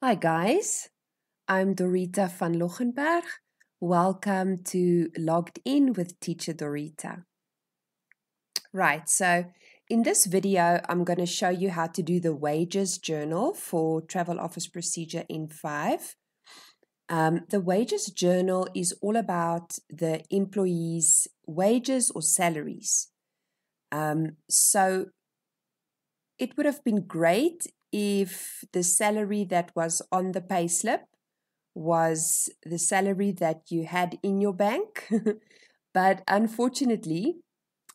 Hi guys, I'm Dorita van Lochenberg. Welcome to Logged In with Teacher Dorita. Right, so in this video, I'm going to show you how to do the wages journal for Travel Office Procedure N5. The wages journal is all about the employees' wages or salaries. So it would have been great if the salary that was on the payslip was the salary that you had in your bank. But unfortunately,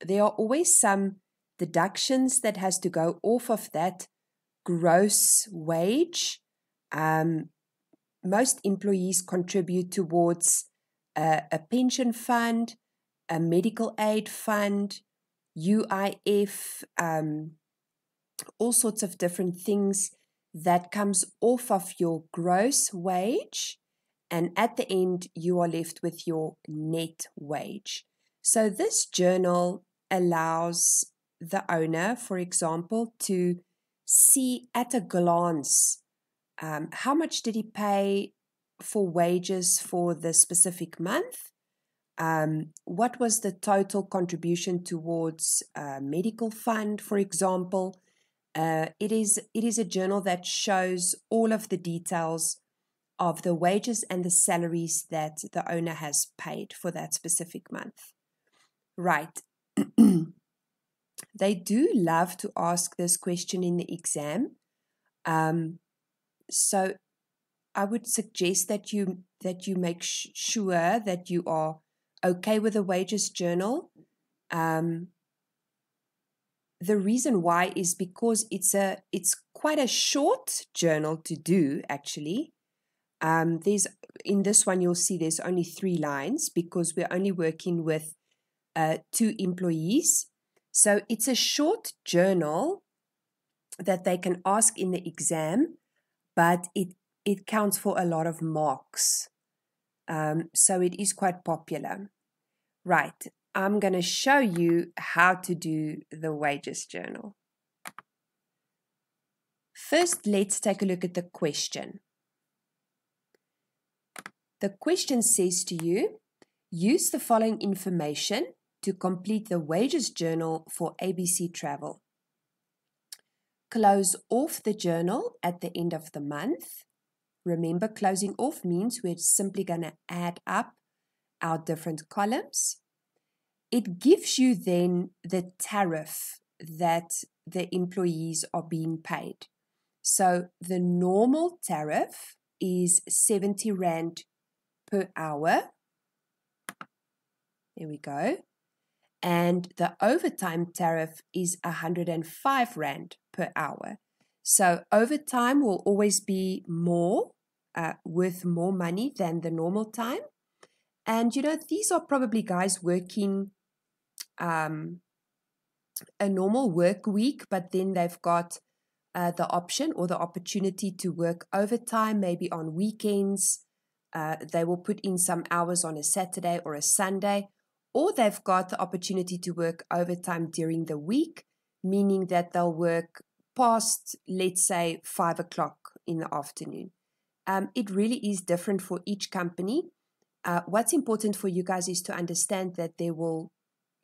there are always some deductions that has to go off of that gross wage. Most employees contribute towards a pension fund, a medical aid fund, UIF, all sorts of different things that comes off of your gross wage, and at the end you are left with your net wage. So this journal allows the owner, for example, to see at a glance how much did he pay for wages for the specific month, what was the total contribution towards a medical fund, for example. It is a journal that shows all of the details of the wages and the salaries that the owner has paid for that specific month. Right. They do love to ask this question in the exam. So I would suggest that you make sure that you are okay with the wages journal. The reason why is because it's quite a short journal to do, actually. There's in this one you'll see there's only 3 lines because we're only working with 2 employees. So it's a short journal that they can ask in the exam, but it counts for a lot of marks. So it is quite popular. Right. I'm going to show you how to do the wages journal. First, let's take a look at the question. The question says to you, use the following information to complete the wages journal for ABC Travel. Close off the journal at the end of the month. Remember, closing off means we're simply going to add up our different columns. It gives you then the tariff that the employees are being paid. So the normal tariff is 70 Rand per hour. There we go. And the overtime tariff is 105 Rand per hour. So overtime will always be more, worth more money than the normal time. And, you know, these are probably guys working a normal work week, but then they've got the option or the opportunity to work overtime, maybe on weekends. They will put in some hours on a Saturday or a Sunday, or they've got the opportunity to work overtime during the week, meaning that they'll work past, let's say, 5 o'clock in the afternoon. It really is different for each company. What's important for you guys is to understand that there will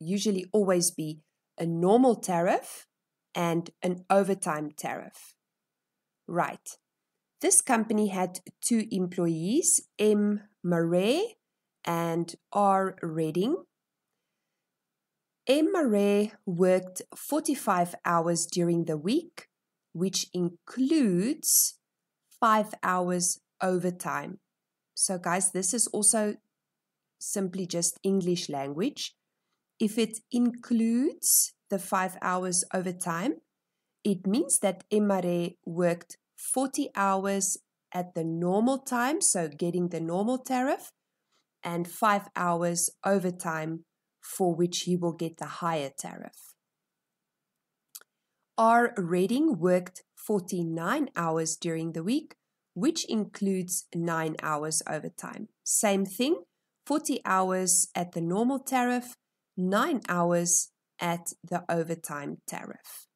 usually always be a normal tariff and an overtime tariff. Right. This company had 2 employees, M. Murray and R. Redding. M. Murray worked 45 hours during the week, which includes 5 hours overtime. So guys, this is also simply just English language. If it includes the 5 hours overtime, it means that Emare worked 40 hours at the normal time, so getting the normal tariff, and 5 hours overtime, for which he will get the higher tariff. R. Redding worked 49 hours during the week, which includes 9 hours overtime. Same thing, 40 hours at the normal tariff, 9 hours at the overtime tariff.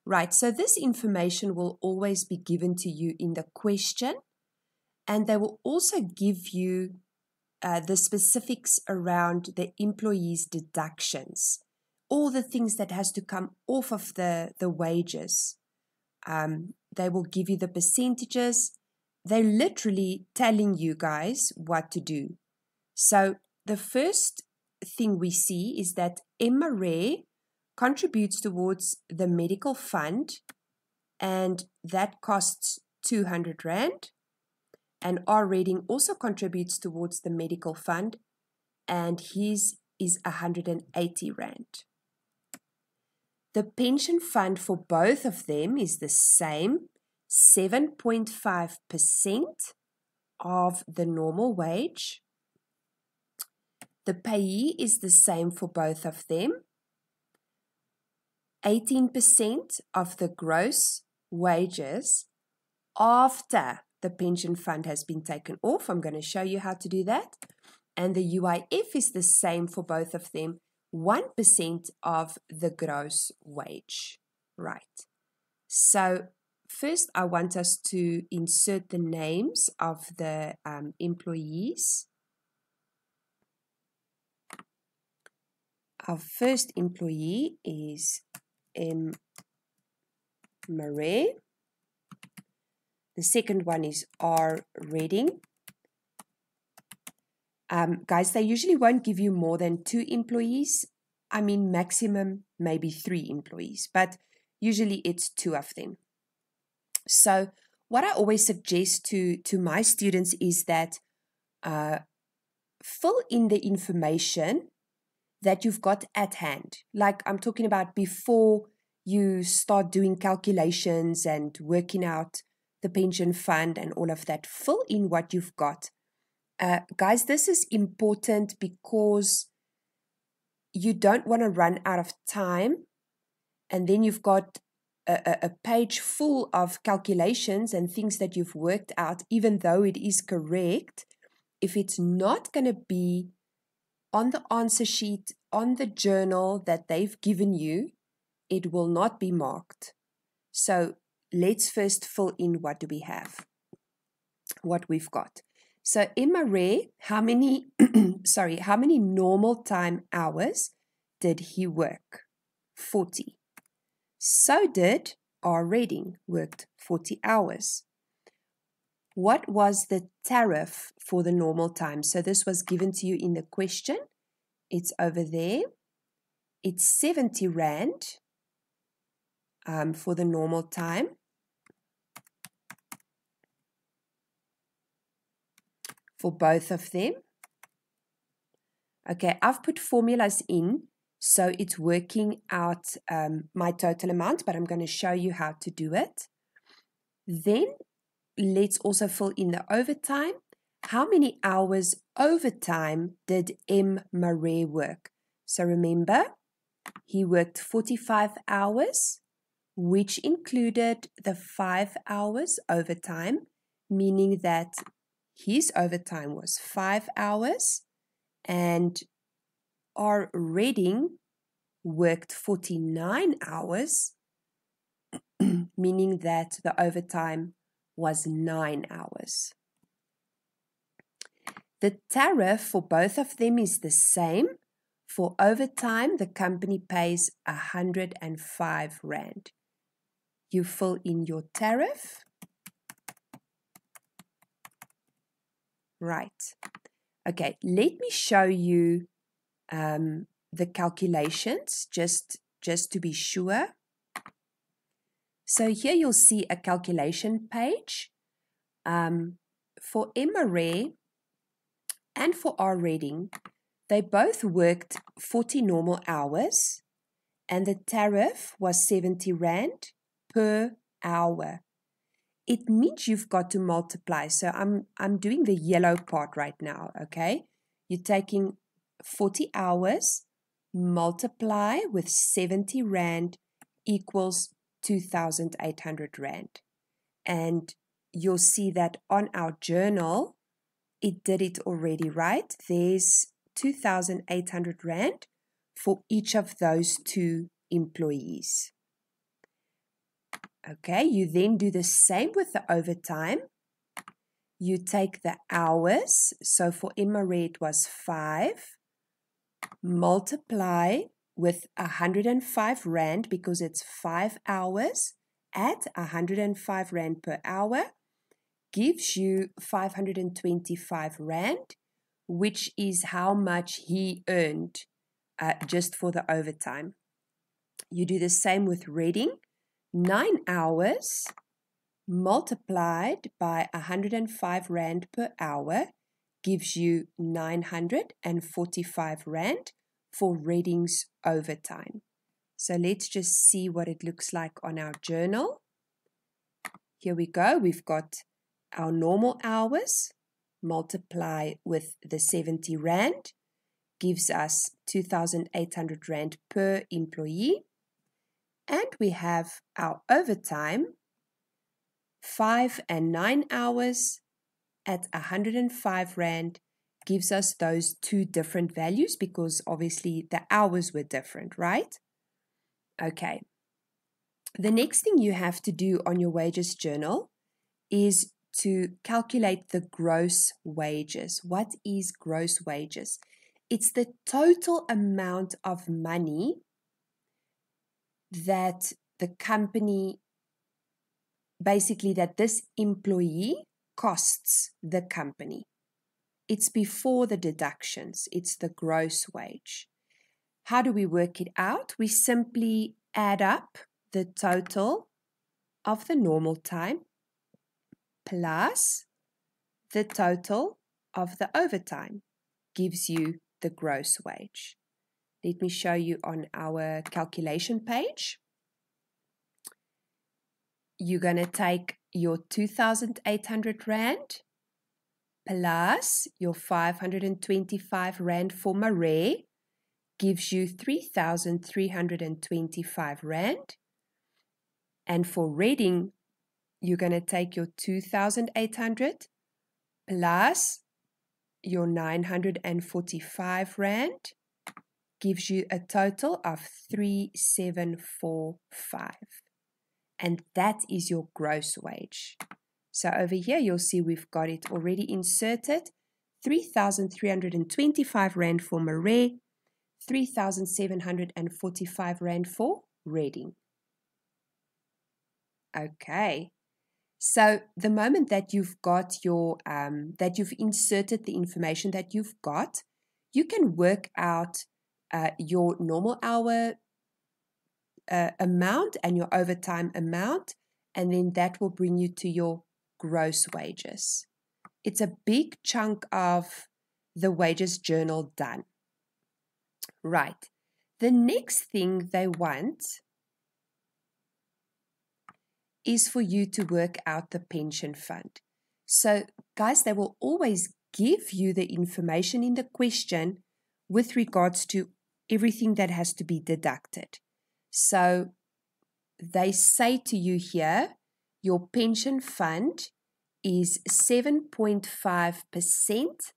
Right, so this information will always be given to you in the question, and they will also give you the specifics around the employee's deductions, all the things that has to come off of the wages. They will give you the percentages. They're literally telling you guys what to do. So the first thing we see is that MRE contributes towards the medical fund, and that costs 200 Rand. And R Reading also contributes towards the medical fund, and his is 180 Rand. The pension fund for both of them is the same, 7.5% of the normal wage. The payee is the same for both of them, 18% of the gross wages after the pension fund has been taken off. I'm going to show you how to do that. And the UIF is the same for both of them, 1% of the gross wage. Right. So first I want us to insert the names of the employees. Our first employee is M. Marais. The second one is R. Reading. Guys, they usually won't give you more than 2 employees. I mean, maximum maybe 3 employees, but usually it's 2 of them. So what I always suggest to my students is that fill in the information that you've got at hand. Like I'm talking about before you start doing calculations and working out the pension fund and all of that. Fill in what you've got. Guys, this is important because you don't want to run out of time and then you've got a page full of calculations and things that you've worked out, even though it is correct. If it's not going to be on the answer sheet, on the journal that they've given you, it will not be marked. So let's first fill in what do we have, what we've got. So Emma Ray, how many normal time hours did he work? 40. So did R. Reading, worked 40 hours. What was the tariff for the normal time? So this was given to you in the question. It's over there. It's 70 Rand for the normal time. For both of them. Okay, I've put formulas in, so it's working out my total amount, but I'm going to show you how to do it. Then let's also fill in the overtime. How many hours overtime did M. Marais work? So remember, he worked 45 hours, which included the 5 hours overtime, meaning that his overtime was 5 hours, and R. Reading worked 49 hours, meaning that the overtime was 9 hours. The tariff for both of them is the same. For overtime, the company pays 105 Rand. You fill in your tariff. Right. Okay, let me show you the calculations just to be sure. So here you'll see a calculation page. For Emma Ray and for R. Reading, they both worked 40 normal hours and the tariff was 70 Rand per hour. It means you've got to multiply. So I'm doing the yellow part right now, okay? You're taking 40 hours, multiply with 70 Rand equals 2,800 Rand. And you'll see that on our journal, it did it already, right? There's 2,800 Rand for each of those 2 employees. Okay, you then do the same with the overtime. You take the hours. So for Emma Ray, it was 5. Multiply with 105 Rand because it's 5 hours at 105 Rand per hour. Gives you 525 Rand, which is how much he earned just for the overtime. You do the same with Reading. 9 hours multiplied by 105 Rand per hour gives you 945 Rand for Reading's overtime. So let's just see what it looks like on our journal. Here we go. We've got our normal hours multiply with the 70 Rand gives us 2,800 Rand per employee. And we have our overtime, 5 and 9 hours at 105 Rand gives us those two different values because obviously the hours were different, right? Okay. The next thing you have to do on your wages journal is to calculate the gross wages. What is gross wages? It's the total amount of money that the company, basically that this employee costs the company. It's before the deductions. It's the gross wage. How do we work it out? We simply add up the total of the normal time plus the total of the overtime gives you the gross wage. Let me show you on our calculation page. You're going to take your 2,800 Rand plus your 525 Rand for Marais gives you 3,325 Rand. And for Reading, you're going to take your 2,800 plus your 945 Rand gives you a total of 3,745. And that is your gross wage. So over here, you'll see we've got it already inserted. 3,325 Rand for Marais, 3,745 Rand for Reading. Okay. So the moment that you've got your, that you've inserted the information that you've got, you can work out your normal hour amount and your overtime amount, and then that will bring you to your gross wages. It's a big chunk of the wages journal done. Right. The next thing they want is for you to work out the pension fund. So, guys, they will always give you the information in the question with regards to everything that has to be deducted. So, they say to you here, your pension fund is 7.5%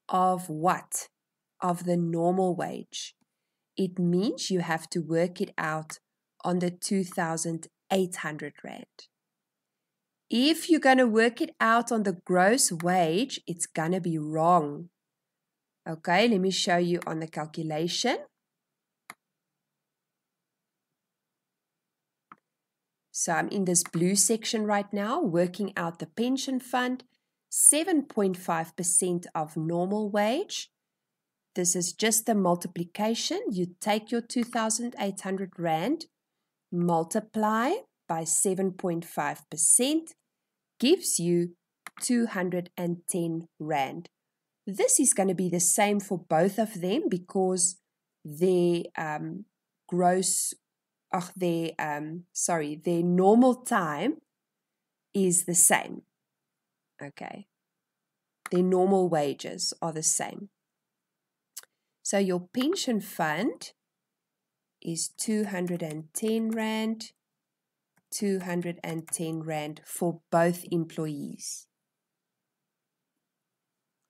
of what? Of the normal wage. It means you have to work it out on the 2,800 Rand. If you're going to work it out on the gross wage, it's going to be wrong. Okay, let me show you on the calculation. So I'm in this blue section right now, working out the pension fund, 7.5% of normal wage. This is just a multiplication. You take your 2,800 Rand, multiply by 7.5%, gives you 210 Rand. This is going to be the same for both of them because their their normal time is the same. Okay. Their normal wages are the same. So your pension fund is 210 Rand, 210 Rand for both employees.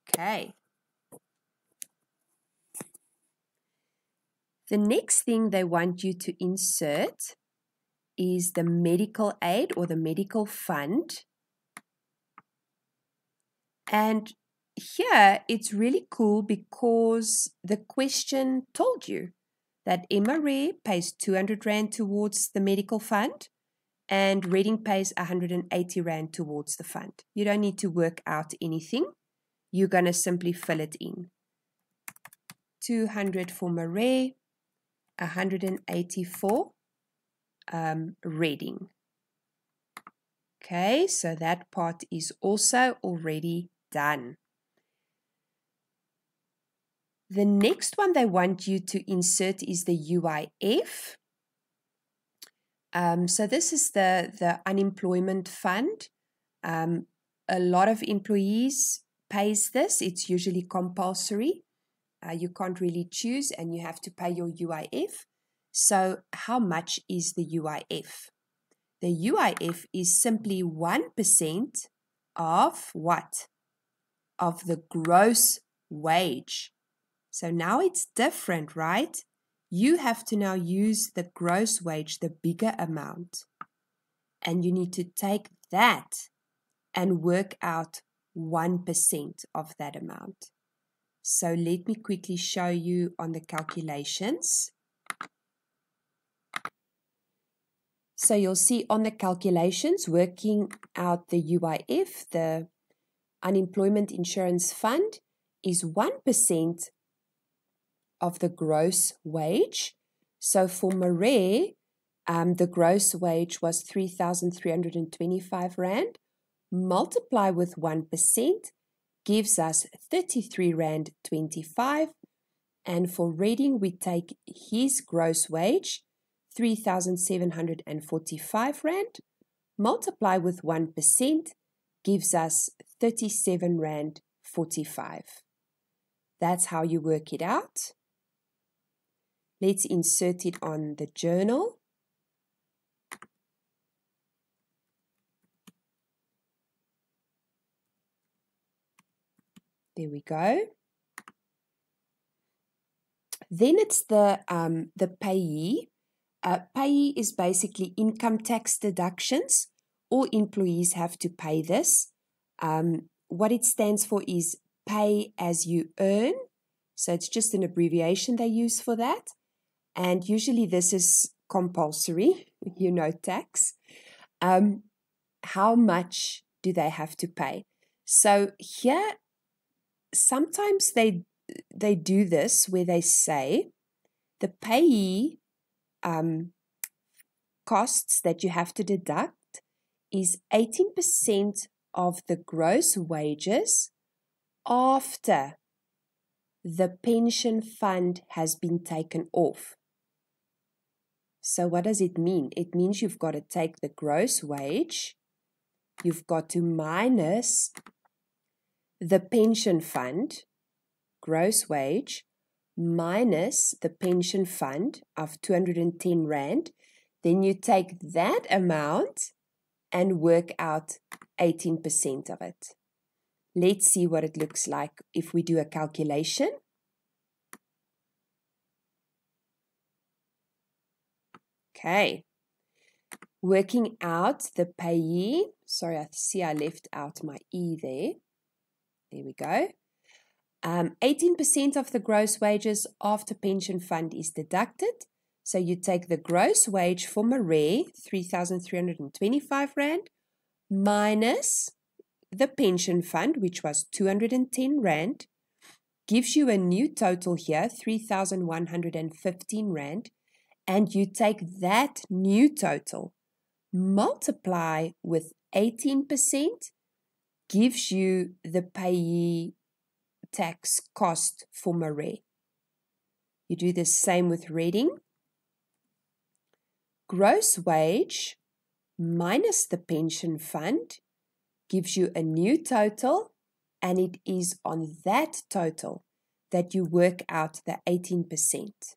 Okay. The next thing they want you to insert is the medical aid or the medical fund. And here it's really cool because the question told you that MRE pays 200 Rand towards the medical fund and Reading pays 180 Rand towards the fund. You don't need to work out anything. You're going to simply fill it in. 200 for Maree, 180 for Reading. Okay, so that part is also already done. The next one they want you to insert is the UIF. So this is the unemployment fund. A lot of employees pays this. It's usually compulsory. You can't really choose and you have to pay your UIF. So how much is the UIF? The UIF is simply 1% of what? Of the gross wage. So now it's different, right? You have to now use the gross wage, the bigger amount. And you need to take that and work out 1% of that amount. So let me quickly show you on the calculations. So you'll see on the calculations, working out the UIF, the Unemployment Insurance Fund, is 1% of the gross wage. So for Maree, the gross wage was 3,325 Rand. Multiply with 1% gives us 33 Rand 25. And for Reading, we take his gross wage, 3,745 Rand. Multiply with 1% gives us 37 Rand 45. That's how you work it out. Let's insert it on the journal. There we go. Then it's the payee. Payee is basically income tax deductions. All employees have to pay this. What it stands for is pay as you earn. So it's just an abbreviation they use for that. And usually this is compulsory, tax. How much do they have to pay? So here, sometimes they do this where they say the payee costs that you have to deduct is 18% of the gross wages after the pension fund has been taken off. So what does it mean? It means you've got to take the gross wage, you've got to minus the pension fund, gross wage, minus the pension fund of 210 Rand. Then you take that amount and work out 18% of it. Let's see what it looks like if we do a calculation. Okay. Working out the payee. Sorry, I see I left out my E there. There we go. 18% of the gross wages after pension fund is deducted. So you take the gross wage for Maree, 3,325 Rand, minus the pension fund, which was 210 Rand, gives you a new total here, 3,115 Rand, and you take that new total, multiply with 18%, gives you the payee tax cost for Maree. You do the same with Reading. Gross wage minus the pension fund gives you a new total, and it is on that total that you work out the 18%.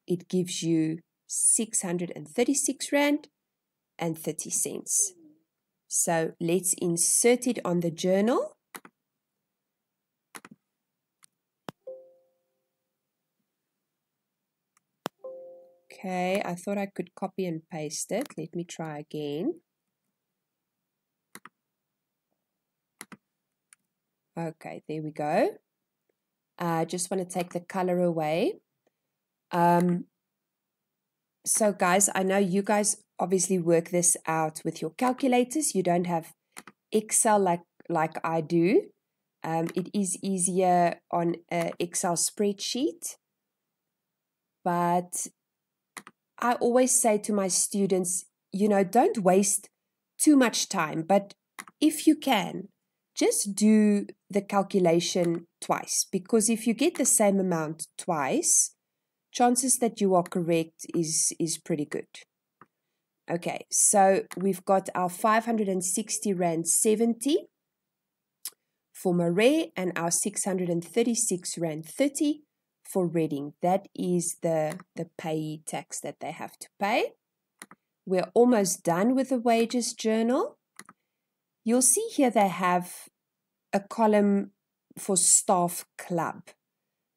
It gives you 636 Rand and 30 cents. So let's insert it on the journal. Okay, I thought I could copy and paste it. Let me try again. Okay, there we go. I just want to take the color away. So guys, I know you guys obviously work this out with your calculators. You don't have Excel like I do. It is easier on an Excel spreadsheet. But I always say to my students, you know, don't waste too much time. But if you can, just do the calculation twice. Because if you get the same amount twice, chances that you are correct is pretty good. Okay, so we've got our 560 Rand 70 for Marais and our 636 Rand 30 for Reading. That is the payee tax that they have to pay. We're almost done with the wages journal. You'll see here they have a column for staff club.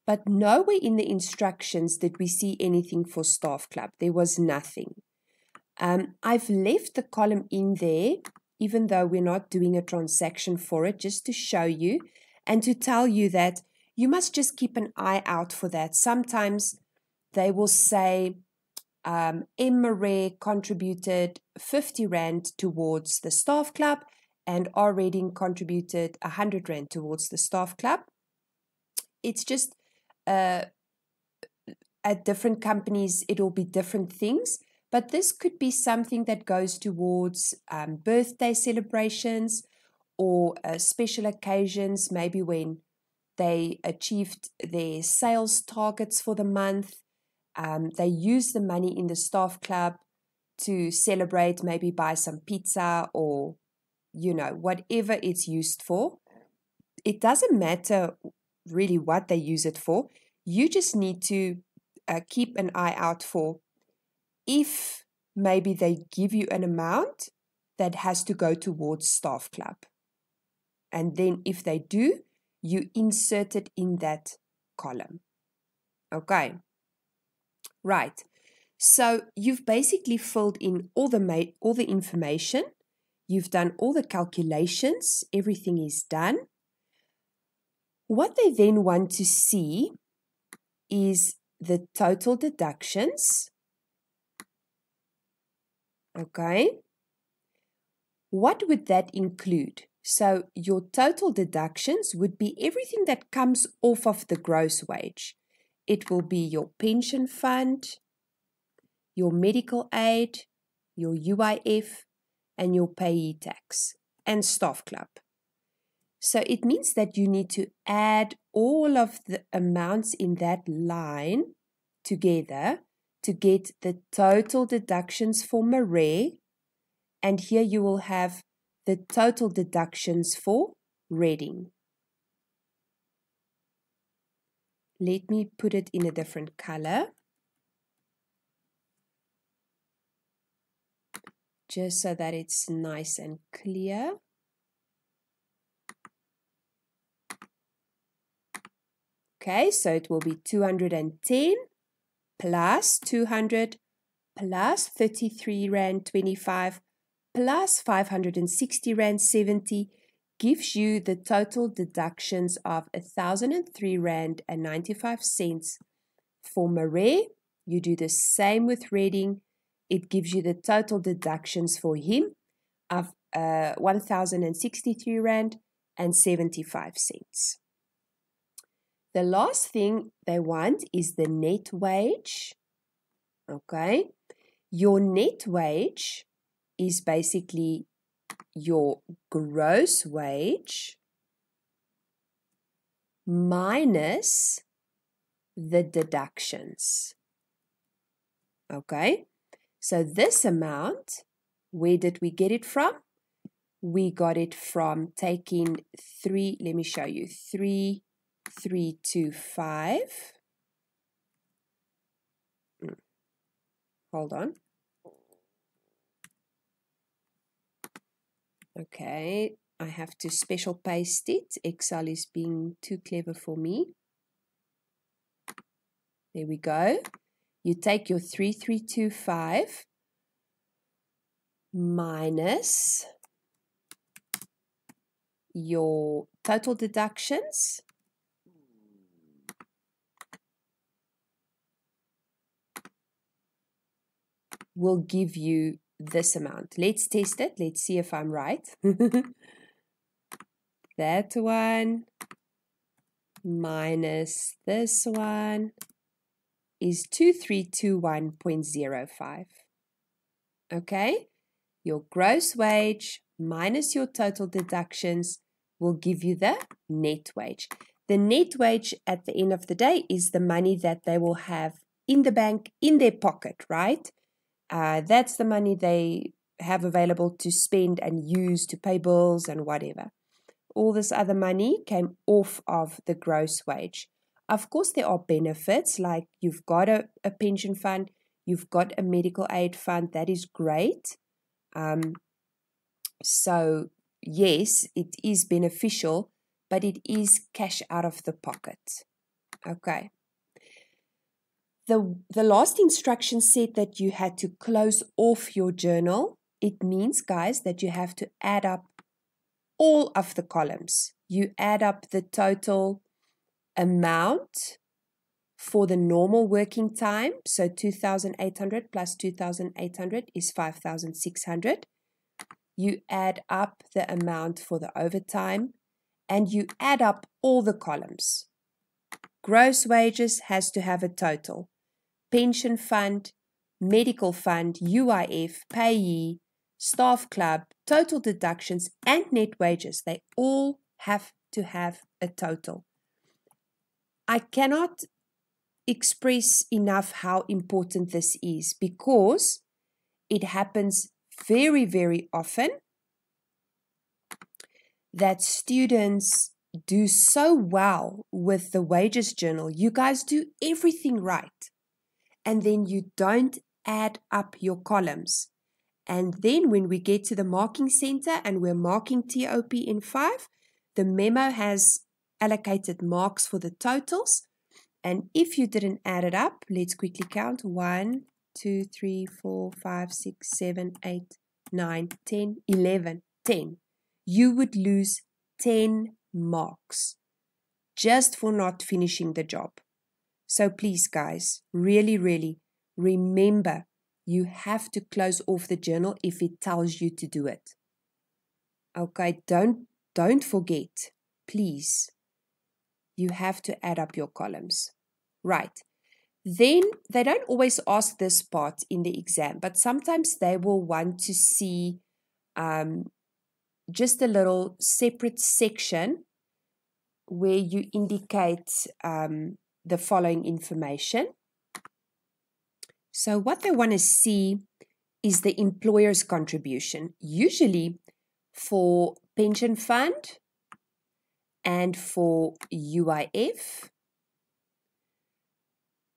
But nowhere in the instructions did we see anything for staff club. There was nothing. I've left the column in there, even though we're not doing a transaction for it, just to show you and to tell you that you must just keep an eye out for that. Sometimes they will say, M. Marais contributed 50 Rand towards the staff club and R. Reading contributed 100 Rand towards the staff club. It's just at different companies, it will be different things. But this could be something that goes towards birthday celebrations or special occasions, maybe when they achieved their sales targets for the month. They use the money in the staff club to celebrate, maybe buy some pizza or, you know, whatever it's used for. It doesn't matter really what they use it for. You just need to keep an eye out for if maybe they give you an amount that has to go towards staff club. And then if they do, you insert it in that column. Okay. Right. So you've basically filled in all the information. You've done all the calculations. Everything is done. What they then want to see is the total deductions. Okay. What would that include? So your total deductions would be everything that comes off of the gross wage. It will be your pension fund, your medical aid, your UIF, and your payee tax, and staff club. So it means that you need to add all of the amounts in that line together to get the total deductions for Marais. And here you will have the total deductions for Reading. Let me put it in a different color, just so that it's nice and clear. Okay, so it will be 210 plus 200 plus 33 Rand 25 plus 560 Rand 70 gives you the total deductions of 1,003 Rand and 95 cents for Marais. You do the same with Reading. It gives you the total deductions for him of 1,063 Rand and 75 cents. The last thing they want is the net wage. Okay. Your net wage is basically your gross wage minus the deductions. Okay. So this amount, where did we get it from? We got it from taking let me show you, 3,325. Hold on. Okay, I have to special paste it. Excel is being too clever for me. There we go. You take your 3325 minus your total deductions will give you this amount. Let's test it. Let's see if I'm right. That one minus this one is 2321.05. Okay? Your gross wage minus your total deductions will give you the net wage. The net wage at the end of the day is the money that they will have in the bank, in their pocket, right? That's the money they have available to spend and use to pay bills and whatever. All this other money came off of the gross wage. Of course, there are benefits, like you've got a pension fund, you've got a medical aid fund. That is great. So, yes, it is beneficial, but it is cash out of the pocket. Okay. The last instruction said that you had to close off your journal. It means, guys, that you have to add up all of the columns. You add up the total amount for the normal working time. So 2,800 plus 2,800 is 5,600. You add up the amount for the overtime and you add up all the columns. Gross wages has to have a total. Pension fund, medical fund, UIF, payee, staff club, total deductions, and net wages, they all have to have a total. I cannot express enough how important this is because it happens very, very often that students do so well with the wages journal. You guys do everything right. And then you don't add up your columns. And then when we get to the marking center and we're marking TOP in 5, the memo has allocated marks for the totals. And if you didn't add it up, let's quickly count. 1, 2, 3, 4, 5, 6, 7, 8, 9, 10, 11, 10. You would lose 10 marks just for not finishing the job. So please, guys, really, really remember, you have to close off the journal if it tells you to do it. Okay, don't forget, please. You have to add up your columns. Right. Then they don't always ask this part in the exam, but sometimes they will want to see just a little separate section where you indicate the following information. So what they want to see is the employer's contribution. Usually for pension fund and for UIF,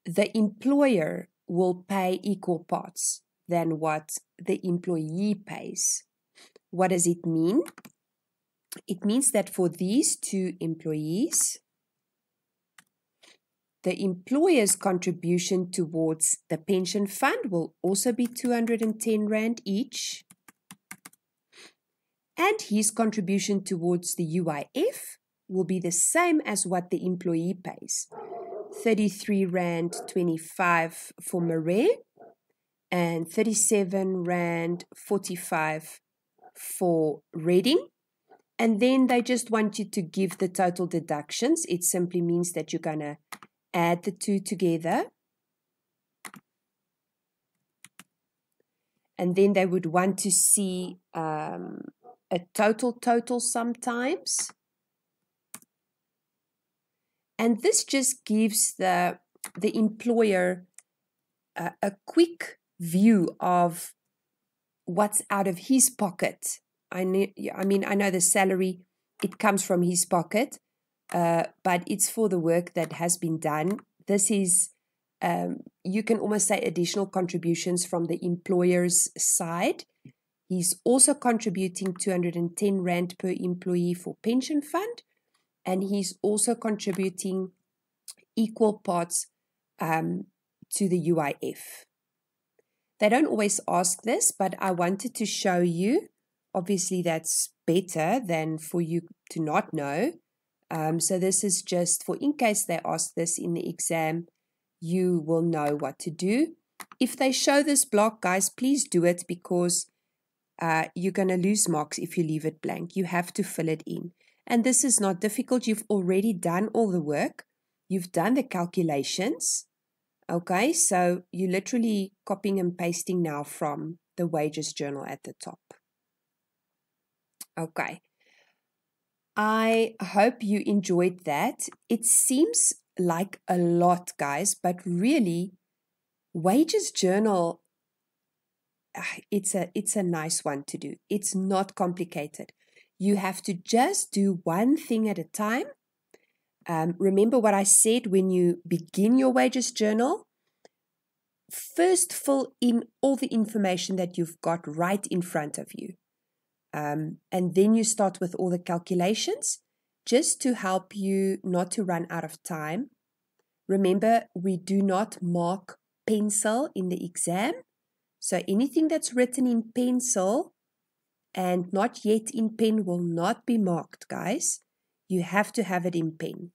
the employer will pay equal parts than what the employee pays. What does it mean? It means that for these two employees, the employer's contribution towards the pension fund will also be 210 Rand each. And his contribution towards the UIF will be the same as what the employee pays. 33 Rand 25 for Marais and 37 Rand 45 for Reading. And then they just want you to give the total deductions. It simply means that you're going to add the two together. And then they would want to see a total sometimes. And this just gives the employer a quick view of what's out of his pocket. I know the salary, it comes from his pocket, but it's for the work that has been done. This is, you can almost say, additional contributions from the employer's side. He's also contributing 210 Rand per employee for pension fund, and he's also contributing equal parts to the UIF. They don't always ask this, but I wanted to show you. Obviously, that's better than for you to not know. So this is just for in case they ask this in the exam, you will know what to do. If they show this block, guys, please do it because you're going to lose marks if you leave it blank. You have to fill it in. And this is not difficult. You've already done all the work. You've done the calculations. Okay, so you're literally copying and pasting now from the wages journal at the top. Okay. I hope you enjoyed that. It seems like a lot, guys, but really, wages journal, it's a nice one to do. It's not complicated. You have to just do one thing at a time. Remember what I said when you begin your wages journal? First, fill in all the information that you've got right in front of you. And then you start with all the calculations just to help you not to run out of time. Remember, we do not mark pencil in the exam. So anything that's written in pencil and not yet in pen will not be marked, guys. You have to have it in pen.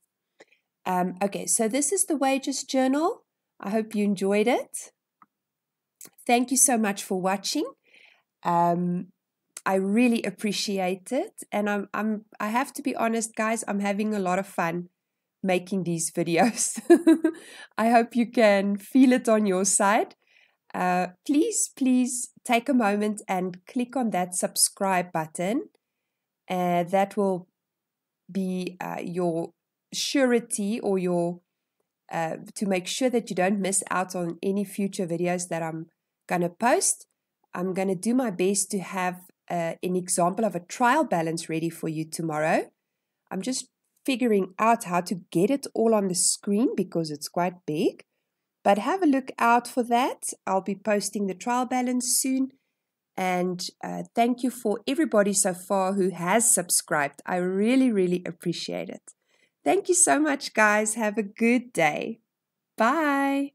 Okay, so this is the wages journal. I hope you enjoyed it. Thank you so much for watching. I really appreciate it. And I have to be honest, guys, I'm having a lot of fun making these videos. I hope you can feel it on your side. Please take a moment and click on that subscribe button. That will be your surety or your to make sure that you don't miss out on any future videos that I'm going to post. I'm going to do my best to have an example of a trial balance ready for you tomorrow. I'm just figuring out how to get it all on the screen because it's quite big. But have a look out for that. I'll be posting the trial balance soon. And thank you for everybody so far who has subscribed. I really appreciate it. Thank you so much, guys. Have a good day. Bye.